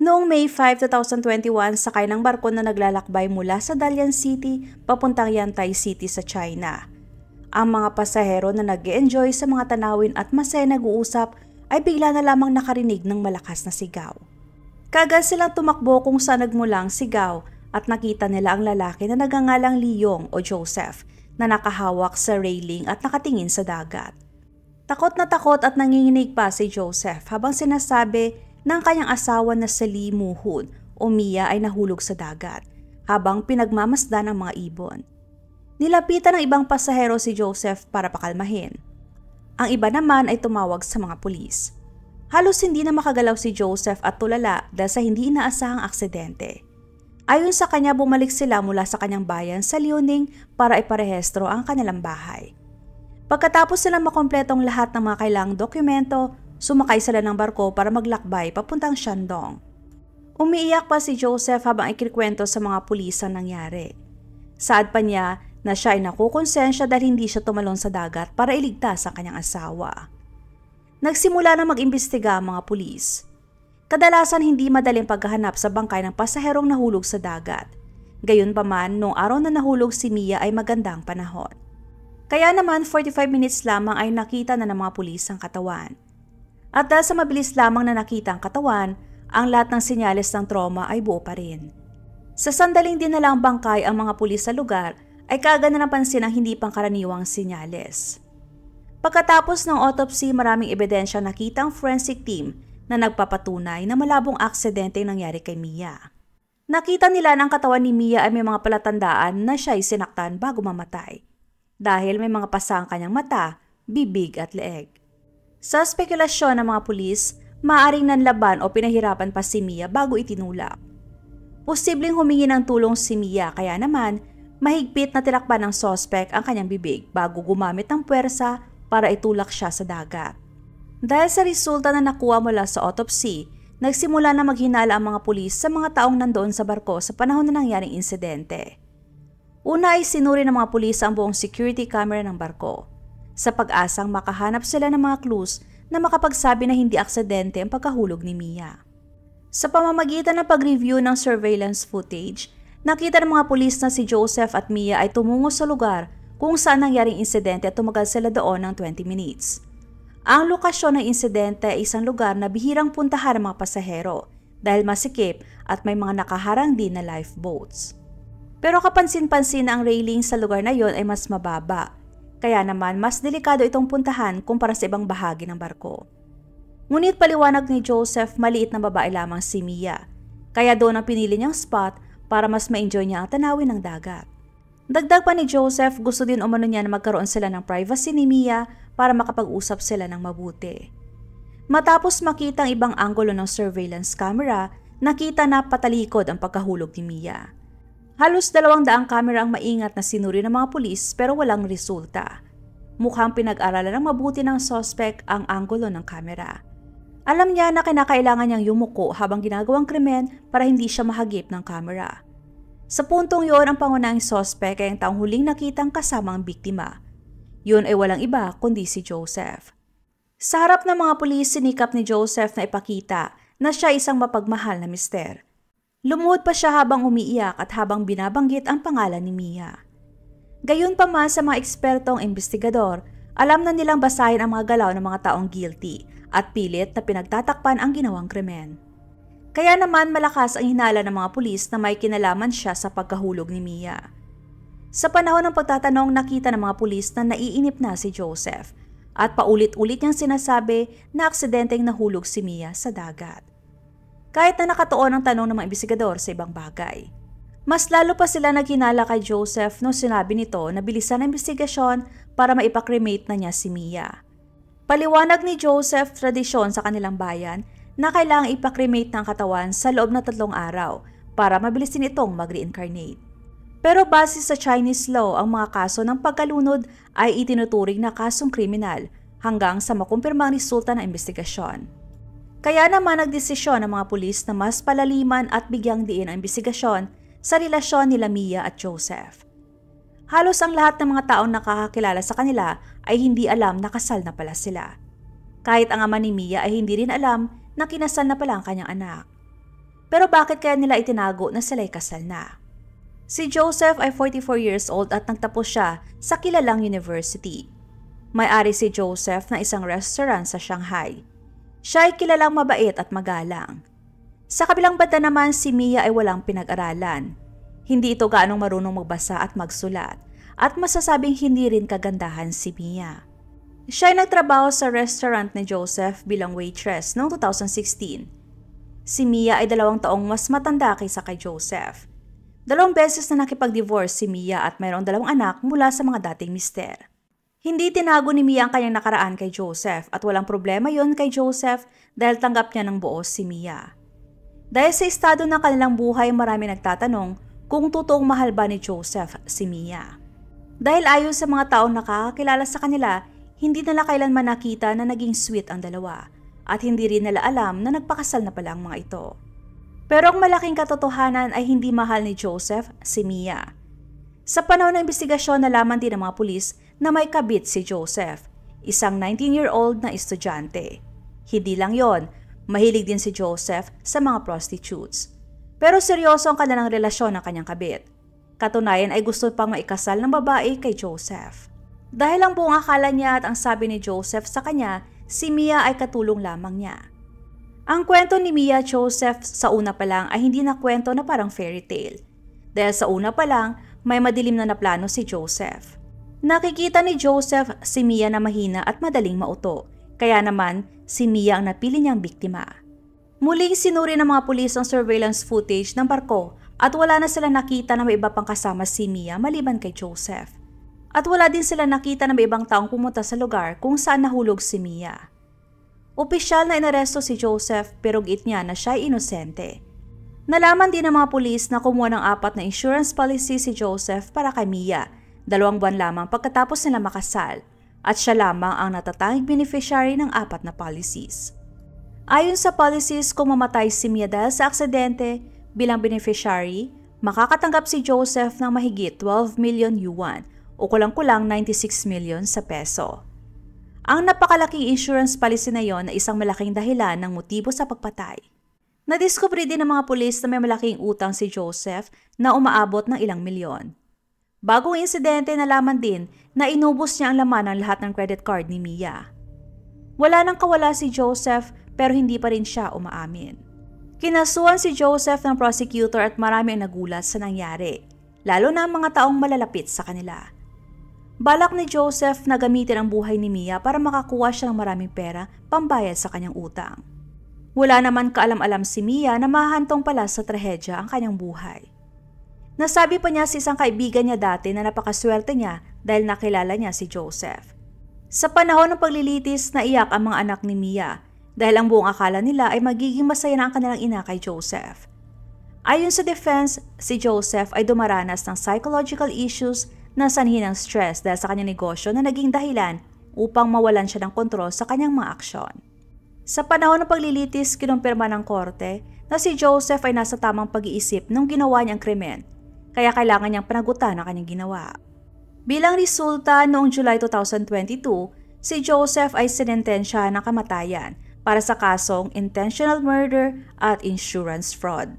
Noong May 5, 2021, sakay ng barko na naglalakbay mula sa Dalian City papuntang Yantai City sa China. Ang mga pasahero na nag-e-enjoy sa mga tanawin at masaya nag-uusap ay bigla na lamang nakarinig ng malakas na sigaw. Kaagad silang tumakbo kung saan nagmulang sigaw at nakita nila ang lalaki na nagangalang Leong o Joseph na nakahawak sa railing at nakatingin sa dagat. Takot na takot at nanginginig pa si Joseph habang sinasabi ng kanyang asawa na si Lee Moo-hoon o Mia ay nahulog sa dagat habang pinagmamasdan ang mga ibon. Nilapitan ng ibang pasahero si Joseph para pakalmahin. Ang iba naman ay tumawag sa mga pulis. Halos hindi na makagalaw si Joseph at tulala dahil sa hindi inaasahang aksidente. Ayon sa kanya, bumalik sila mula sa kanyang bayan sa Liaoning para iparehistro ang kanilang bahay. Pagkatapos silang makompletong lahat ng mga kailangang dokumento, sumakay sila ng barko para maglakbay papuntang Shandong. Umiiyak pa si Joseph habang ikikwento sa mga pulis ang nangyari. Saad pa niya na siya ay nakukonsensya dahil hindi siya tumalon sa dagat para iligtas ang kanyang asawa. Nagsimula na mag-imbestiga ang mga pulis. Kadalasan hindi madaling paghahanap sa bangkay ng pasaherong nahulog sa dagat. Gayunpaman, noong araw na nahulog si Mia ay magandang panahon. Kaya naman 45 minutes lamang ay nakita na ng mga pulis ang katawan. At dahil sa mabilis lamang na nakita ang katawan, ang lahat ng senyales ng trauma ay buo pa rin. Sa sandaling dinala ang bangkay ang mga pulis sa lugar, ay kaagad na napansin ang hindi pangkaraniwang senyales. Pagkatapos ng autopsy, maraming ebidensya nakita ang forensic team na nagpapatunay na malabong aksidente ang nangyari kay Mia. Nakita nila na ang katawan ni Mia ay may mga palatandaan na siya ay sinaktan bago mamatay dahil may mga pasa ang kanyang mata, bibig at leeg. Sa spekulasyon ng mga pulis, maaaring nanlaban o pinahirapan pa si Mia bago itinulak. Posibleng humingi ng tulong si Mia kaya naman mahigpit na tinakpan ng sospek ang kanyang bibig bago gumamit ng puwersa para itulak siya sa dagat. Dahil sa resulta na nakuha mula sa autopsy, nagsimula na maghinala ang mga pulis sa mga taong nandoon sa barko sa panahon na nangyaring insidente. Una ay sinuri ng mga pulis ang buong security camera ng barko, sa pag-asang makahanap sila ng mga clues na makapagsabi na hindi aksidente ang pagkahulog ni Mia. Sa pamamagitan ng pag-review ng surveillance footage, nakita ng mga pulis na si Joseph at Mia ay tumungo sa lugar kung saan nangyaring insidente at tumagal sila doon ng 20 minutes. Ang lokasyon ng insidente ay isang lugar na bihirang puntahan ng mga pasahero dahil masikip at may mga nakaharang din na lifeboats. Pero kapansin-pansin na ang railing sa lugar na yon ay mas mababa, kaya naman mas delikado itong puntahan kumpara sa ibang bahagi ng barko. Ngunit paliwanag ni Joseph, maliit na babae lamang si Mia, kaya doon ang pinili niyang spot para mas ma-enjoy niya ang tanawin ng dagat. Dagdag pa ni Joseph, gusto din umano niya na magkaroon sila ng privacy ni Mia para makapag-usap sila ng mabuti. Matapos makita ang ibang anggulo ng surveillance camera, nakita na patalikod ang pagkahulog ni Mia. Halos 200 camera ang maingat na sinuri ng mga pulis pero walang resulta. Mukhang pinag-aralan ng mabuti ng suspect ang anggulo ng camera. Alam niya na kinakailangan niyang yumuko habang ginagawang krimen para hindi siya mahagip ng camera. Sa puntong yon, ang pangunahing suspect ay ang taong huling nakitang kasama ang biktima. Yun ay walang iba kundi si Joseph. Sa harap ng mga pulis, sinikap ni Joseph na ipakita na siya isang mapagmahal na mister. Lumuhod pa siya habang umiiyak at habang binabanggit ang pangalan ni Mia. Gayunpaman sa mga ekspertong investigador, alam na nilang basahin ang mga galaw ng mga taong guilty at pilit na pinagtatakpan ang ginawang krimen. Kaya naman malakas ang hinala ng mga pulis na may kinalaman siya sa pagkahulog ni Mia. Sa panahon ng pagtatanong, nakita ng mga pulis na naiinip na si Joseph at paulit-ulit niyang sinasabi na aksidenteng nahulog si Mia sa dagat. Kahit na nakatuon ang tanong ng mga investigador sa ibang bagay. Mas lalo pa sila naghinala kay Joseph nung sinabi nito na bilisan ang investigasyon para maipakremate na niya si Mia. Paliwanag ni Joseph, tradisyon sa kanilang bayan na kailangang ipakremate ng katawan sa loob na 3 araw para mabilis din itong mag-reincarnate. Pero base sa Chinese law, ang mga kaso ng pagkalunod ay itinuturing na kasong kriminal hanggang sa makumpirmang resulta ng investigasyon. Kaya naman nagdesisyon ng mga pulis na mas palaliman at bigyang diin ang investigasyon sa relasyon nila Mia at Joseph. Halos ang lahat ng mga taong nakakakilala sa kanila ay hindi alam na kasal na pala sila. Kahit ang ama ni Mia ay hindi rin alam na kinasal na pala ang kanyang anak. Pero bakit kaya nila itinago na sila'y kasal na? Si Joseph ay 44 years old at nagtapos siya sa kilalang university. May-ari si Joseph na isang restaurant sa Shanghai. Siya ay kilalang mabait at magalang. Sa kabilang banda naman, si Mia ay walang pinag-aralan. Hindi ito gaanong marunong magbasa at magsulat, at masasabing hindi rin kagandahan si Mia. Siya ay nagtrabaho sa restaurant ni Joseph bilang waitress noong 2016. Si Mia ay 2 taong mas matanda kaysa kay Joseph. 2 beses na nakipag-divorce si Mia at mayroong 2 anak mula sa mga dating mister. Hindi tinago ni Mia ang kanyang nakaraan kay Joseph at walang problema yon kay Joseph dahil tanggap niya ng buo si Mia. Dahil sa estado ng kanilang buhay, marami nagtatanong kung totoong mahal ba ni Joseph si Mia. Dahil ayon sa mga taong nakakakilala sa kanila, hindi nila kailanman nakita na naging sweet ang dalawa at hindi rin nila alam na nagpakasal na pala ang mga ito. Pero ang malaking katotohanan ay hindi mahal ni Joseph si Mia. Sa panahon ng investigasyon, nalaman din ng mga pulis na may kabit si Joseph, isang 19-year-old na estudyante. Hindi lang yon, mahilig din si Joseph sa mga prostitutes. Pero seryoso ang kanilang relasyon ng kanyang kabit. Katunayan ay gusto pang maikasal ng babae kay Joseph. Dahil ang buong akala niya at ang sabi ni Joseph sa kanya, si Mia ay katulong lamang niya. Ang kwento ni Mia Joseph sa una pa lang ay hindi na kwento na parang fairy tale. Dahil sa una pa lang, may madilim na naplano si Joseph. Nakikita ni Joseph si Mia na mahina at madaling mauto, kaya naman si Mia ang napili niyang biktima. Muling sinuri ng mga pulis ang surveillance footage ng barko at wala na sila nakita na may iba pang kasama si Mia maliban kay Joseph. At wala din sila nakita na may ibang taong pumunta sa lugar kung saan nahulog si Mia. Opisyal na inaresto si Joseph pero git niya na siya ay inosente. Nalaman din ng mga pulis na kumuha ng 4 na insurance policy si Joseph para kay Mia, 2 buwan lamang pagkatapos nila makasal, at siya lamang ang natatanging beneficiary ng 4 na policies. Ayon sa policies, kung mamatay si Mia dahil sa aksidente, bilang beneficiary, makakatanggap si Joseph ng mahigit 12 million yuan o kulang-kulang 96 million sa peso. Ang napakalaking insurance policy na yon ay isang malaking dahilan ng motibo sa pagpatay. Nadiskubre din ng mga pulis na may malaking utang si Joseph na umaabot ng ilang milyon. Bagong insidente, nalaman din na inubos niya ang laman ng lahat ng credit card ni Mia. Wala nang kawala si Joseph pero hindi pa rin siya umaamin. Kinasuhan si Joseph ng prosecutor at marami ang nagulat sa nangyari, lalo na ang mga taong malalapit sa kanila. Balak ni Joseph na gamitin ang buhay ni Mia para makakuha siya ng maraming pera pambayad sa kanyang utang. Wala naman kaalam-alam si Mia na mahahantong pala sa trahedya ang kanyang buhay. Nasabi pa niya sa isang kaibigan niya dati na napakaswerte niya dahil nakilala niya si Joseph. Sa panahon ng paglilitis, naiyak ang mga anak ni Mia dahil ang buong akala nila ay magiging masaya na ang kanilang ina kay Joseph. Ayon sa defense, si Joseph ay dumaranas ng psychological issues na sanhi ng stress dahil sa kanyang negosyo na naging dahilan upang mawalan siya ng kontrol sa kanyang mga aksyon. Sa panahon ng paglilitis, kinumpirma ng korte na si Joseph ay nasa tamang pag-iisip nung ginawa niyang krimen, kaya kailangan niyang panagutan ang kanyang ginawa. Bilang resulta, noong July 2022, si Joseph ay sinentensya ng kamatayan para sa kasong intentional murder at insurance fraud.